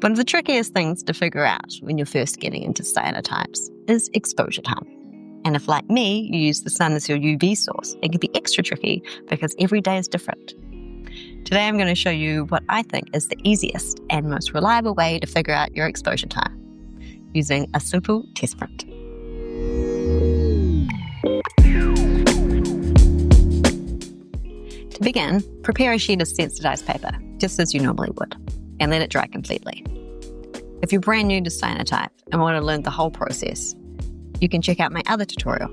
One of the trickiest things to figure out when you're first getting into cyanotypes is exposure time. And if, like me, you use the sun as your UV source, it can be extra tricky because every day is different. Today I'm going to show you what I think is the easiest and most reliable way to figure out your exposure time using a simple test print. To begin, prepare a sheet of sensitized paper, just as you normally would, and let it dry completely. If you're brand new to Cyanotype and want to learn the whole process, you can check out my other tutorial,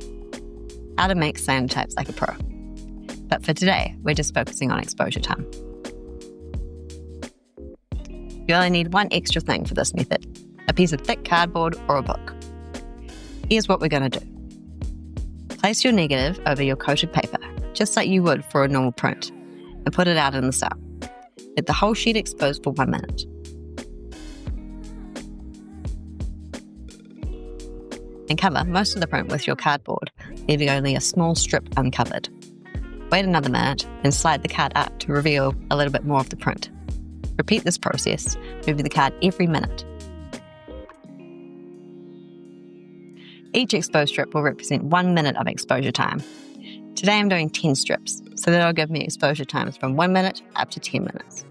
How to Make Cyanotypes Like a Pro. But for today, we're just focusing on exposure time. You only need one extra thing for this method, a piece of thick cardboard or a book. Here's what we're going to do. Place your negative over your coated paper, just like you would for a normal print, and put it out in the sun. Let the whole sheet expose for 1 minute. And cover most of the print with your cardboard, leaving only a small strip uncovered. Wait another minute and slide the card up to reveal a little bit more of the print. Repeat this process, moving the card every minute. Each exposed strip will represent 1 minute of exposure time. Today I'm doing 10 strips, so that'll give me exposure times from 1 minute up to 10 minutes.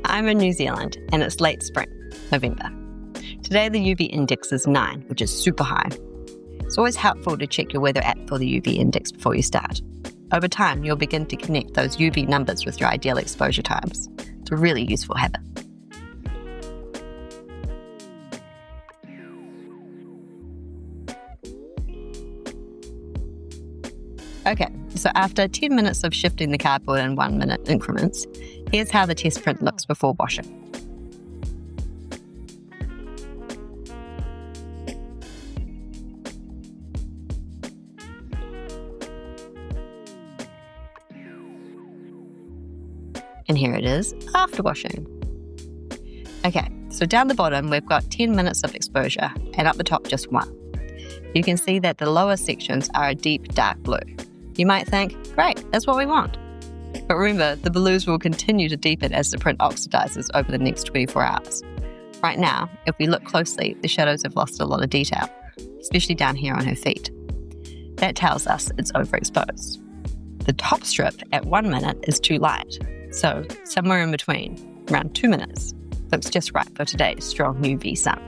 I'm in New Zealand and it's late spring, November. Today the UV index is 9, which is super high. It's always helpful to check your weather app for the UV index before you start. Over time, you'll begin to connect those UV numbers with your ideal exposure times. It's a really useful habit. Okay, so after 10 minutes of shifting the cardboard in 1 minute increments, here's how the test print looks before washing. And here it is after washing. Okay, so down the bottom we've got 10 minutes of exposure and up the top just 1. You can see that the lower sections are a deep dark blue. You might think, great, that's what we want. But remember, the blues will continue to deepen as the print oxidizes over the next 24 hours. Right now, if we look closely, the shadows have lost a lot of detail, especially down here on her feet. That tells us it's overexposed. The top strip at 1 minute is too light, so somewhere in between, around 2 minutes, looks just right for today's strong UV sun.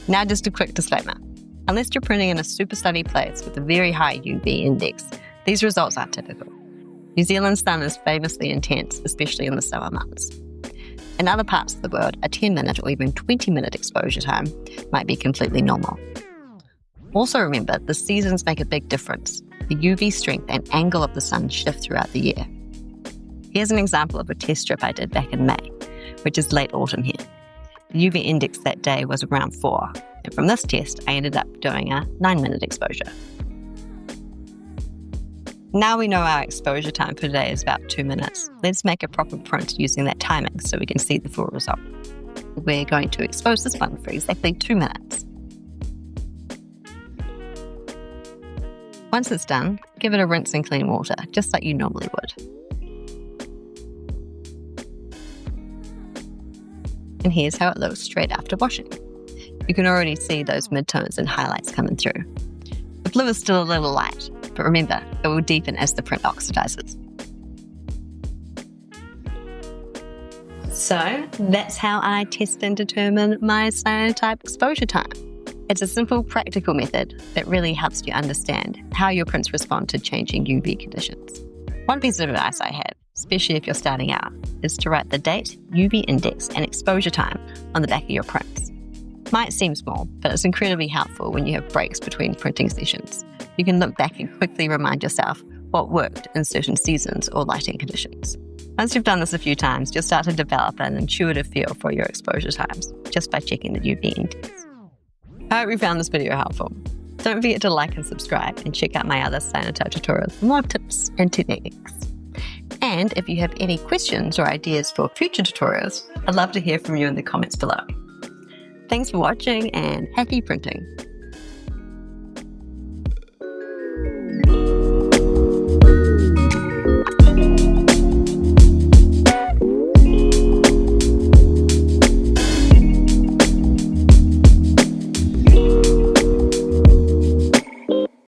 Now just a quick disclaimer. Unless you're printing in a super sunny place with a very high UV index, these results aren't typical. New Zealand's sun is famously intense, especially in the summer months. In other parts of the world, a 10-minute or even 20-minute exposure time might be completely normal. Also remember, the seasons make a big difference. The UV strength and angle of the sun shift throughout the year. Here's an example of a test strip I did back in May, which is late autumn here. The UV index that day was around 4, and from this test I ended up doing a 9-minute exposure. Now we know our exposure time for today is about 2 minutes. Let's make a proper print using that timing so we can see the full result. We're going to expose this one for exactly 2 minutes. Once it's done, give it a rinse in clean water, just like you normally would. And here's how it looks straight after washing. You can already see those midtones and highlights coming through. The blue is still a little light, but remember, it will deepen as the print oxidizes. So that's how I test and determine my cyanotype exposure time. It's a simple, practical method that really helps you understand how your prints respond to changing UV conditions. One piece of advice I have, especially if you're starting out, is to write the date, UV index, and exposure time on the back of your prints. Might seem small, but it's incredibly helpful when you have breaks between printing sessions. You can look back and quickly remind yourself what worked in certain seasons or lighting conditions. Once you've done this a few times, you'll start to develop an intuitive feel for your exposure times just by checking the UV index. I hope you found this video helpful. Don't forget to like and subscribe and check out my other Cyanotype tutorials for more tips and techniques. And if you have any questions or ideas for future tutorials, I'd love to hear from you in the comments below. Thanks for watching and happy printing!